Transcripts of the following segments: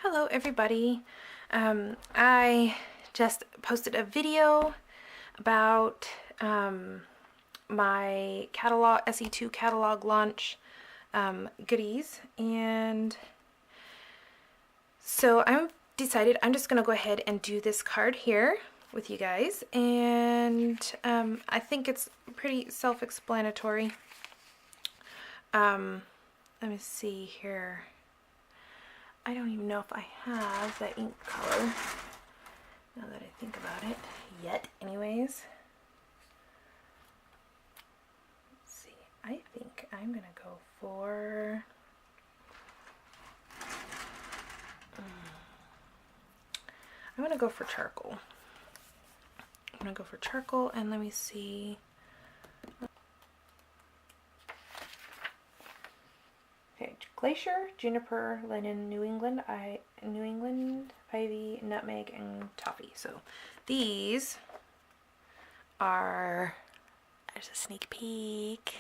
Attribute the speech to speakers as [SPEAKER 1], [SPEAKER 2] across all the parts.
[SPEAKER 1] Hello everybody. I just posted a video about my catalog SE2 catalog launch goodies, and so I decided I'm just gonna go ahead and do this card here with you guys, and I think it's pretty self-explanatory. Let me see here. I don't even know if I have that ink color, now that I think about it, yet anyways. Let's see, I think I'm gonna go for charcoal. I'm gonna go for charcoal, and let me see. Okay, glacier, juniper, linen, New England, ivy, nutmeg, and toffee. So these are, there's a sneak peek.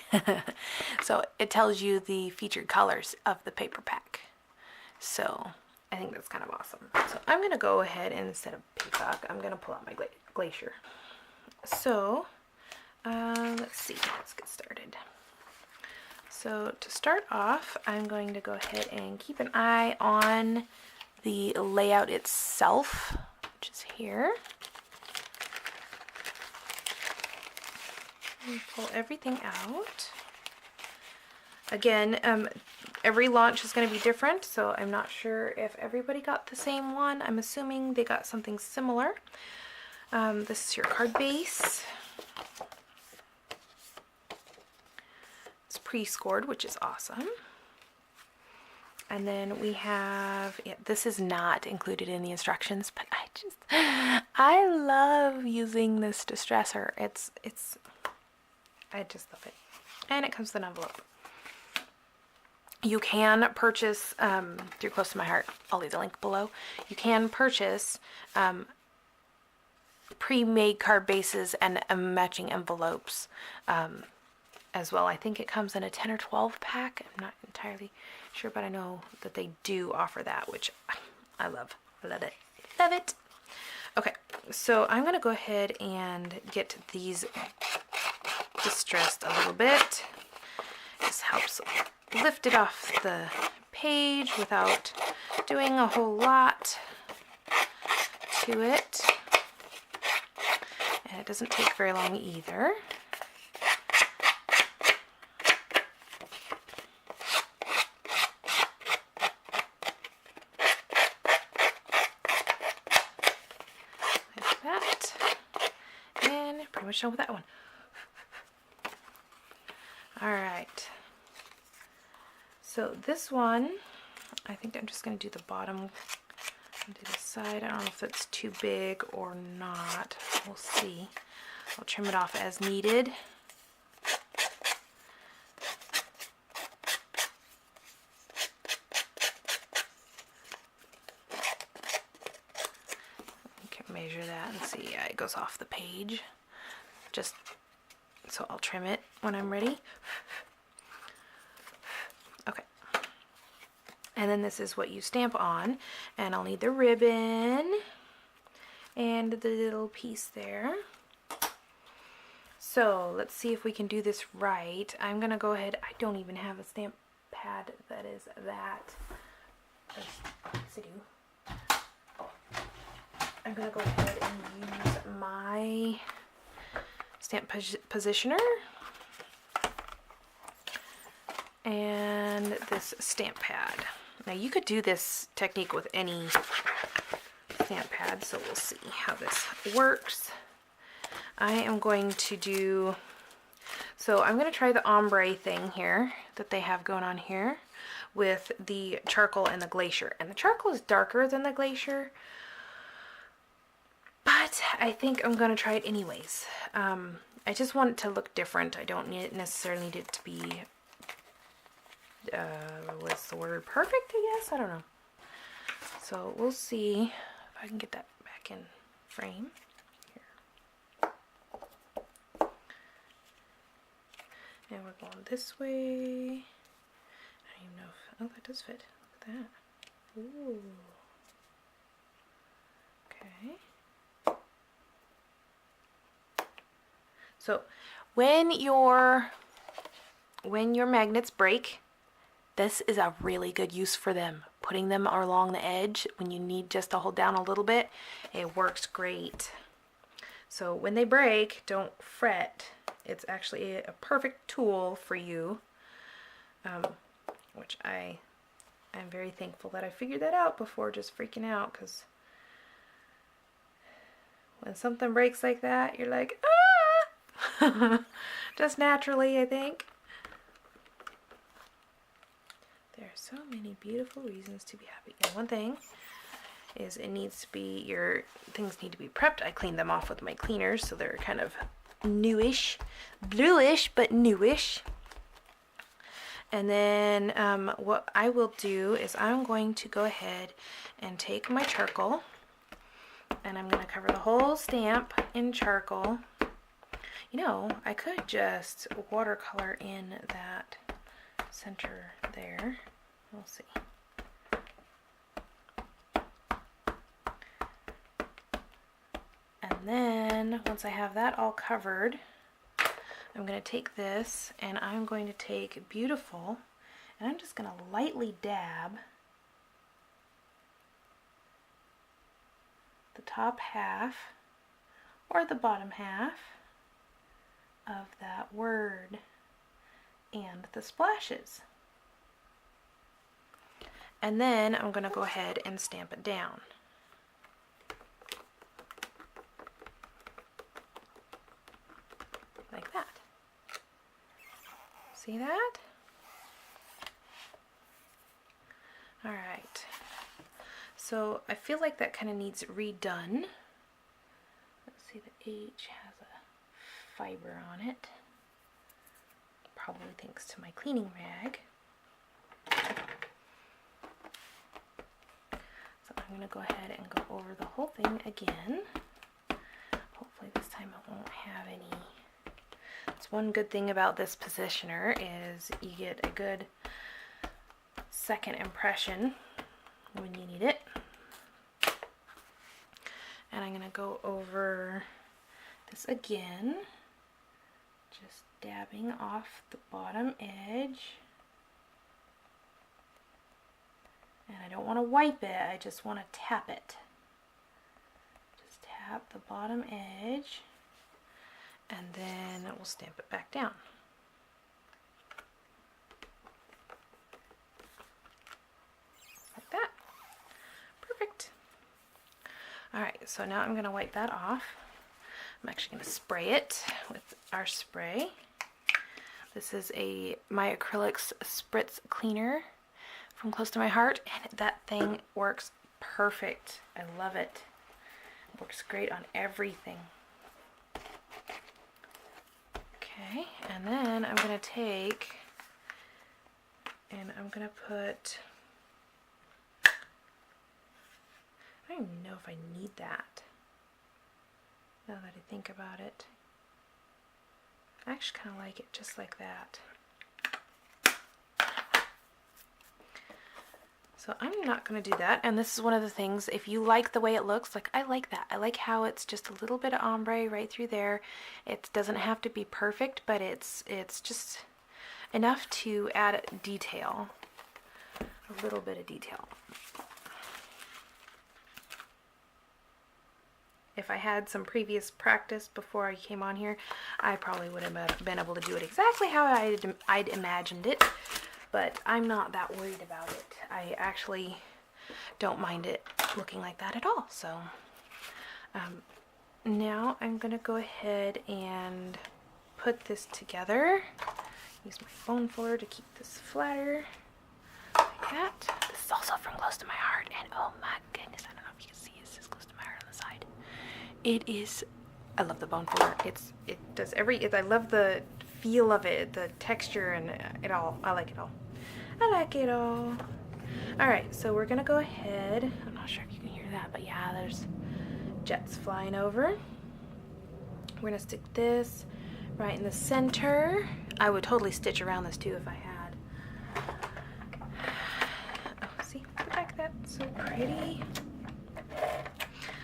[SPEAKER 1] So it tells you the featured colors of the paper pack. So I think that's kind of awesome. So I'm gonna go ahead and, instead of peacock, I'm gonna pull out my glacier. So let's see, let's get started. So to start off, I'm going to go ahead and keep an eye on the layout itself, which is here. And pull everything out. Again, every launch is going to be different, so I'm not sure if everybody got the same one. I'm assuming they got something similar. This is your card base. Pre-scored, which is awesome. And then we have, yeah, this is not included in the instructions, but I love using this distressor. I just love it. And it comes with an envelope. You can purchase, through Close to My Heart, I'll leave the link below. You can purchase pre-made card bases and matching envelopes as well. I think it comes in a 10 or 12 pack. I'm not entirely sure, but I know that they do offer that, which I love. Love it. Love it. Okay, so I'm going to go ahead and get these distressed a little bit. This helps lift it off the page without doing a whole lot to it. And it doesn't take very long either. Pretty much done with that one. Alright, so this one, I think I'm just going to do the bottom and do the side. I don't know if it's too big or not. We'll see. I'll trim it off as needed. You can measure that and see. Yeah, it goes off the page. Just so I'll trim it when I'm ready. Okay. And then this is what you stamp on, and I'll need the ribbon and the little piece there. So let's see if we can do this right. I'm gonna go ahead, I don't even have a stamp pad that is that. Yes, I do. I'm gonna go ahead and use my stamp positioner and this stamp pad. Now you could do this technique with any stamp pad, so we'll see how this works. I am going to do, so I'm going to try the ombre thing here that they have going on here with the charcoal and the glacier. And the charcoal is darker than the glacier, but I think I'm going to try it anyways. I just want it to look different. I don't necessarily need it to be, what's the word, perfect, I guess? I don't know. So we'll see if I can get that back in frame. Here. And we're going this way. I don't even know if, oh, that does fit. Look at that. Ooh. Okay. So when your magnets break, this is a really good use for them. Putting them along the edge when you need just to hold down a little bit, it works great. So when they break, don't fret. It's actually a perfect tool for you, which I'm very thankful that I figured that out before just freaking out, because when something breaks like that, you're like, ah! Just naturally, I think. There are so many beautiful reasons to be happy. And one thing is your things need to be prepped. I cleaned them off with my cleaners, so they're kind of newish, bluish, but newish. And then what I will do is I'm going to go ahead and take my charcoal, and I'm going to cover the whole stamp in charcoal. You know, I could just watercolor in that center there. We'll see. And then once I have that all covered, I'm going to take this and I'm going to take Beautiful, and I'm just going to lightly dab the top half or the bottom half of that word and the splashes. And then I'm going to go ahead and stamp it down. Like that. See that? Alright. So I feel like that kind of needs redone. Let's see, the H has a fiber on it. Probably thanks to my cleaning rag. So I'm going to go ahead and go over the whole thing again. Hopefully this time it won't have any. That's one good thing about this positioner is you get a good second impression when you need it. And I'm going to go over this again, just dabbing off the bottom edge. And I don't want to wipe it, I just want to tap it. Just tap the bottom edge, and then we'll stamp it back down. Like that. Perfect. Alright, so now I'm going to wipe that off. I'm actually going to spray it with our spray. This is my acrylics spritz cleaner from Close to My Heart, and that thing works perfect. I love it. It works great on everything. Okay, and then I'm going to take and I'm going to put, I don't even know if I need that now that I think about it. I actually kind of like it just like that. So I'm not going to do that, and this is one of the things, if you like the way it looks, like I like that. I like how it's just a little bit of ombre right through there. It doesn't have to be perfect, but it's just enough to add detail, a little bit of detail. If I had some previous practice before I came on here, I probably would have been able to do it exactly how I'd imagined it. But I'm not that worried about it. I actually don't mind it looking like that at all. So now I'm going to go ahead and put this together. Use my bone fuller to keep this flatter. Like that. This is also from Close to My Heart. And oh my goodness, I don't know if you can see, it says Close to My Heart on the side. It is, I love the bone fuller. It does I love the feel of it, the texture and it all. I like it all. I like it all. Alright, so we're gonna go ahead. I'm not sure if you can hear that, but yeah, there's jets flying over. We're gonna stick this right in the center. I would totally stitch around this too if I had. Oh, see, look at that, so pretty.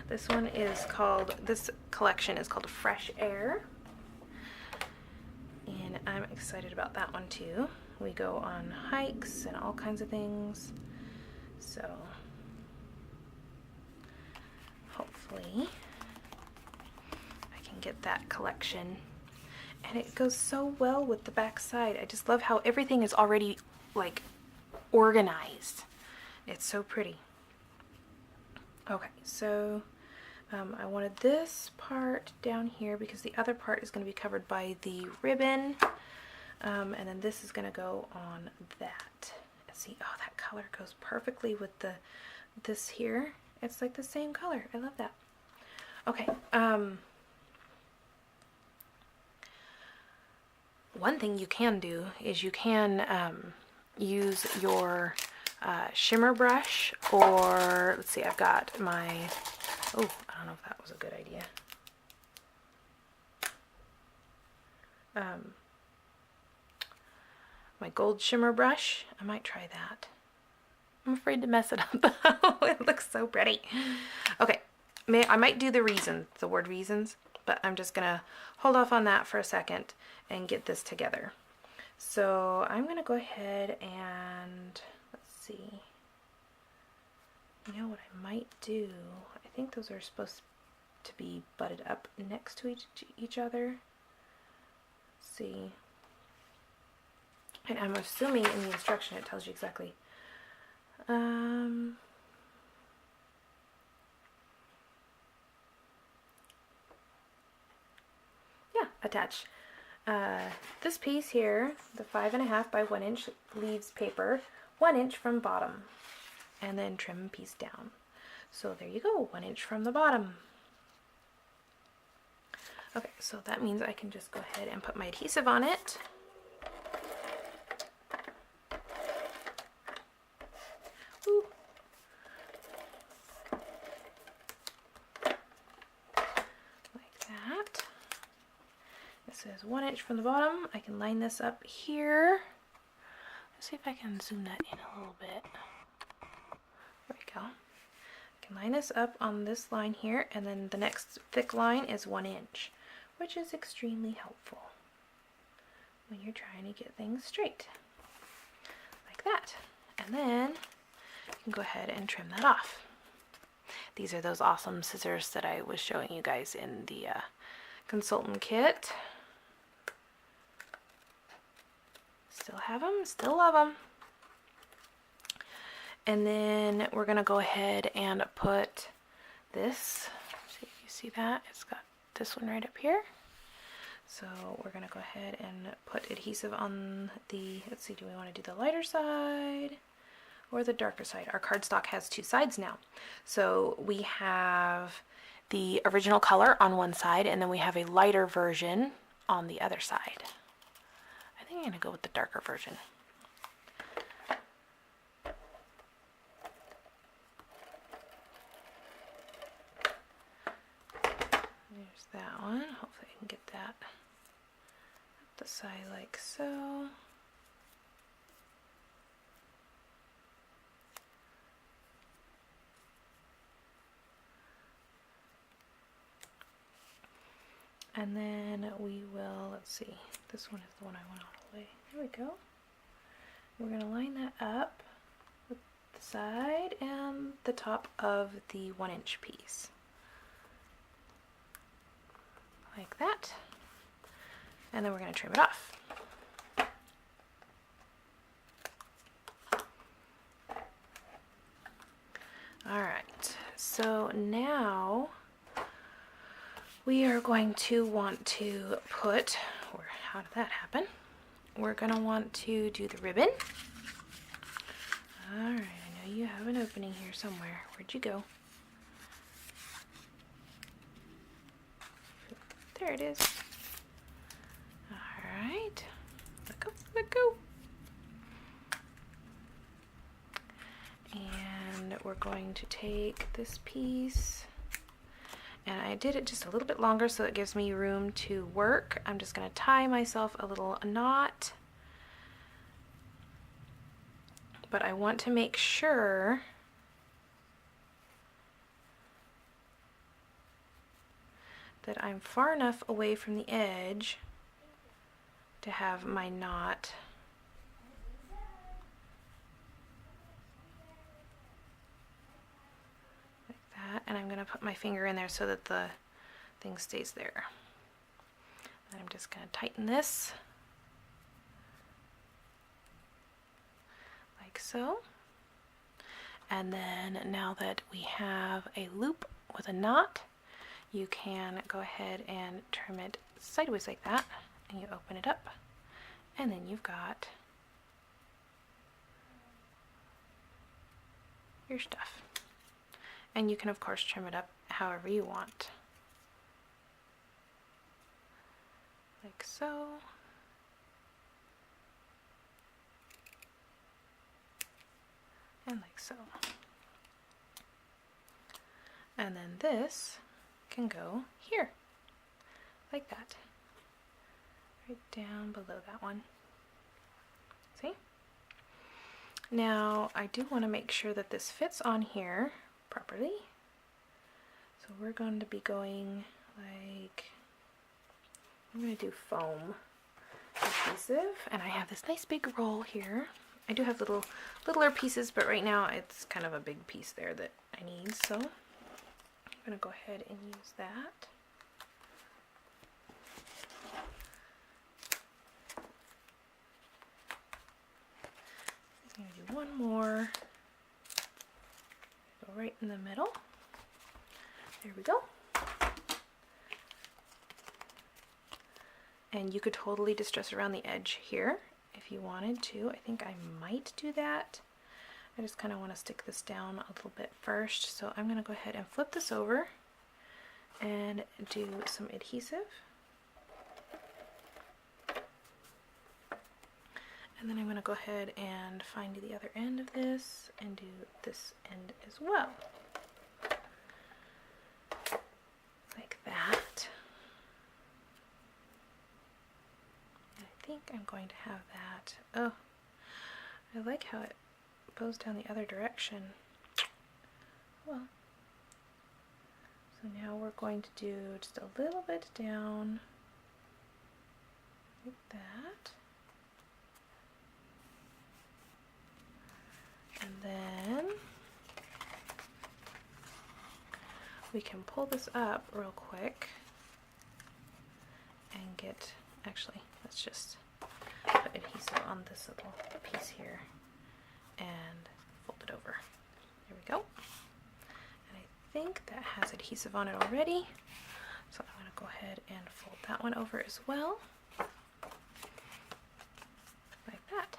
[SPEAKER 1] This one is called, this collection is called Fresh Air. And I'm excited about that one too. We go on hikes and all kinds of things. So hopefully I can get that collection. And it goes so well with the back side. I just love how everything is already like organized. It's so pretty. Okay, so I wanted this part down here because the other part is going to be covered by the ribbon. And then this is going to go on that. And see, oh, that color goes perfectly with this here. It's like the same color. I love that. Okay. One thing you can do is you can use your shimmer brush, or let's see, I've got my, oh, I don't know if that was a good idea. My gold shimmer brush. I might try that. I'm afraid to mess it up. It looks so pretty. Okay, I might do the word reasons, but I'm just gonna hold off on that for a second and get this together. So I'm gonna go ahead and let's see. You know what I might do? I think those are supposed to be butted up next to each other. Let's see. And I'm assuming in the instruction it tells you exactly. Yeah, attach. This piece here, the 5.5 by 1 inch, leaves paper 1 inch from bottom, and then trim piece down. So there you go, 1 inch from the bottom. Okay, so that means I can just go ahead and put my adhesive on it. Ooh. Like that. It says 1 inch from the bottom. I can line this up here. Let's see if I can zoom that in a little bit. There we go. I can line this up on this line here, and then the next thick line is 1 inch, which is extremely helpful when you're trying to get things straight. Like that. And then you can go ahead and trim that off. These are those awesome scissors that I was showing you guys in the consultant kit. Still have them, still love them. And then we're gonna go ahead and put this, see if you see that, it's got this one right up here. So we're gonna go ahead and put adhesive on the, let's see, do we wanna do the lighter side or the darker side? Our cardstock has two sides now. So we have the original color on one side, and then we have a lighter version on the other side. I think I'm gonna go with the darker version. There's that one. Hopefully I can get that up the side like so. And then we will, let's see, this one is the one I want all the way. There we go. We're going to line that up with the side and the top of the 1 inch piece. Like that. And then we're going to trim it off. Alright, so now we are going to want to put, or how did that happen? We're going to want to do the ribbon. Alright, I know you have an opening here somewhere. Where'd you go? There it is. Alright, let go, let go. And we're going to take this piece, and I did it just a little bit longer so it gives me room to work. I'm just going to tie myself a little knot, but I want to make sure that I'm far enough away from the edge to have my knot like that, and I'm going to put my finger in there so that the thing stays there. And I'm just going to tighten this like so. And then now that we have a loop with a knot, you can go ahead and trim it sideways like that, and you open it up, and then you've got your stuff. And you can of course trim it up however you want, like so. And like so. And then this can go here, like that, right down below that one. See? Now I do want to make sure that this fits on here properly. So we're going to be going like, I'm going to do foam adhesive, and I have this nice big roll here. I do have littler pieces, but right now it's kind of a big piece there that I need, so I'm going to go ahead and use that. I'm going to do one more. Go right in the middle. There we go. And you could totally distress around the edge here if you wanted to. I think I might do that. I just kind of want to stick this down a little bit first, so I'm going to go ahead and flip this over and do some adhesive. And then I'm going to go ahead and find the other end of this and do this end as well. Like that. I think I'm going to have that. Oh, I like how it goes down the other direction. Well, so now we're going to do just a little bit down like that. And then we can pull this up real quick and get, actually, let's just put adhesive on this little piece here and fold it over. There we go. And I think that has adhesive on it already, so I'm going to go ahead and fold that one over as well, like that.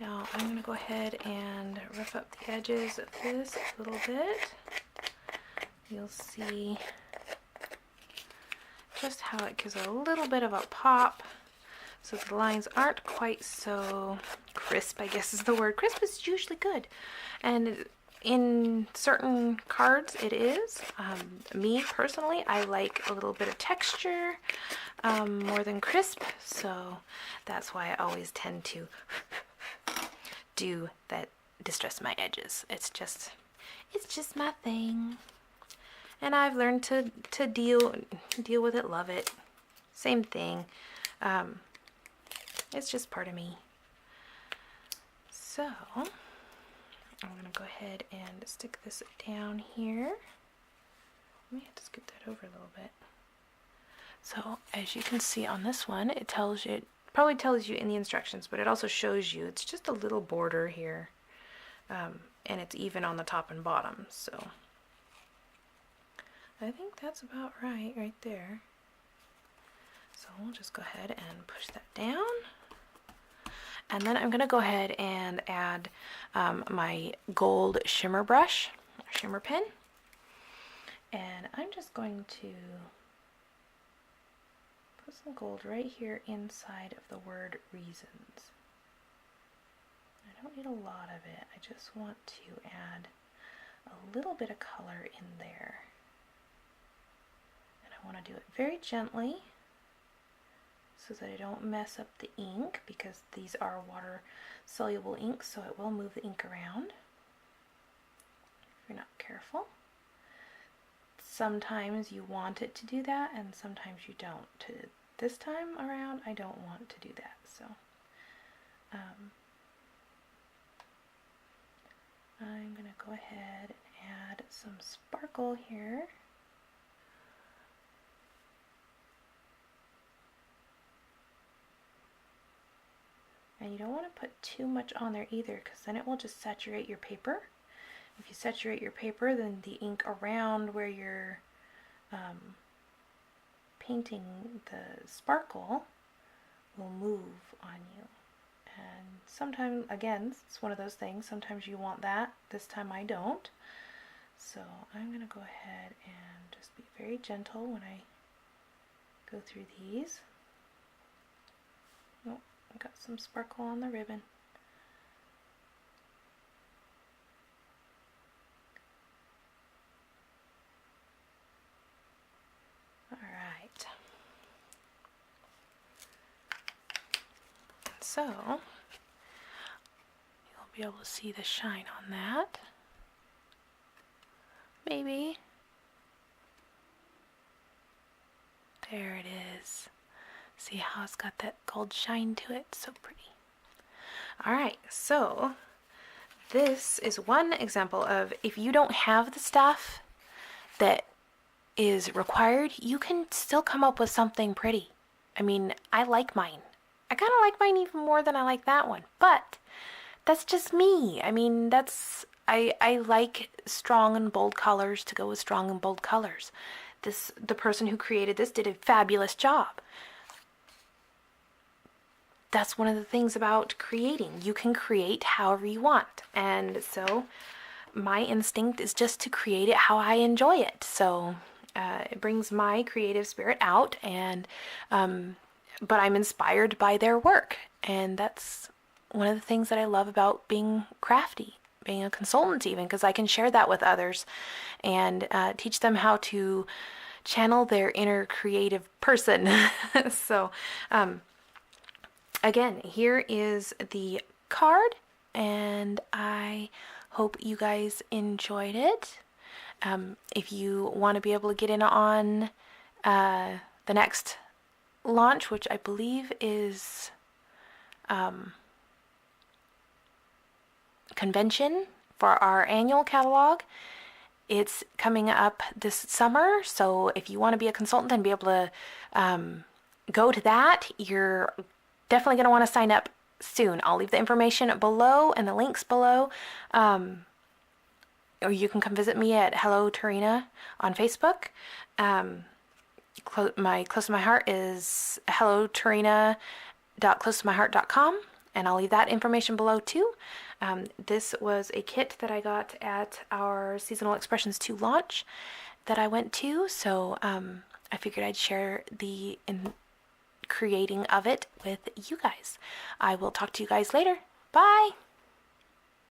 [SPEAKER 1] Now I'm going to go ahead and rough up the edges of this a little bit. You'll see just how it gives a little bit of a pop, so the lines aren't quite so crisp, I guess is the word. Crisp is usually good, and in certain cards it is. Me personally, I like a little bit of texture more than crisp, so that's why I always tend to do that, distress my edges. It's just my thing, and I've learned to deal with it, love it. Same thing. It's just part of me. So I'm gonna go ahead and stick this down here. Let me have to scoot that over a little bit. So as you can see on this one, it tells you, probably tells you in the instructions, but it also shows you it's just a little border here, and it's even on the top and bottom, so I think that's about right there. So we'll just go ahead and push that down, and then I'm going to go ahead and add my gold shimmer brush, or shimmer pen, and I'm just going to put some gold right here inside of the word reasons. I don't need a lot of it, I just want to add a little bit of color in there. And I want to do it very gently so that I don't mess up the ink, because these are water soluble inks, so it will move the ink around if you're not careful. sometimes you want it to do that and sometimes you don't. This time around, I don't want to do that. So I'm going to go ahead and add some sparkle here. And you don't want to put too much on there either, because then it will just saturate your paper. If you saturate your paper, then the ink around where you're painting the sparkle will move on you. And sometimes, again, it's one of those things, sometimes you want that, this time I don't. So I'm going to go ahead and just be very gentle when I go through these. Oh, I got some sparkle on the ribbon. Alright. So, you'll be able to see the shine on that. Maybe. There it is. See how it's got that gold shine to it? So pretty. Alright, so this is one example of, if you don't have the stuff that is required, you can still come up with something pretty. I mean, I like mine. I kind of like mine even more than I like that one, but that's just me. I mean, I like strong and bold colors to go with strong and bold colors. The person who created this did a fabulous job. That's one of the things about creating. You can create however you want. And so my instinct is just to create it how I enjoy it. So it brings my creative spirit out, and but I'm inspired by their work. And that's one of the things that I love about being crafty, being a consultant even, because I can share that with others and teach them how to channel their inner creative person. So again, here is the card, and I hope you guys enjoyed it. If you want to be able to get in on the next launch, which I believe is convention for our annual catalog, it's coming up this summer. So if you want to be a consultant and be able to go to that, you're definitely going to want to sign up soon. I'll leave the information below and the links below. Or you can come visit me at hellotarina on Facebook. My Close to My Heart is hellotarina.closetomyheart.com, and I'll leave that information below too. This was a kit that I got at our Seasonal Expressions 2 launch that I went to, so I figured I'd share the creating of it with you guys. I will talk to you guys later. Bye!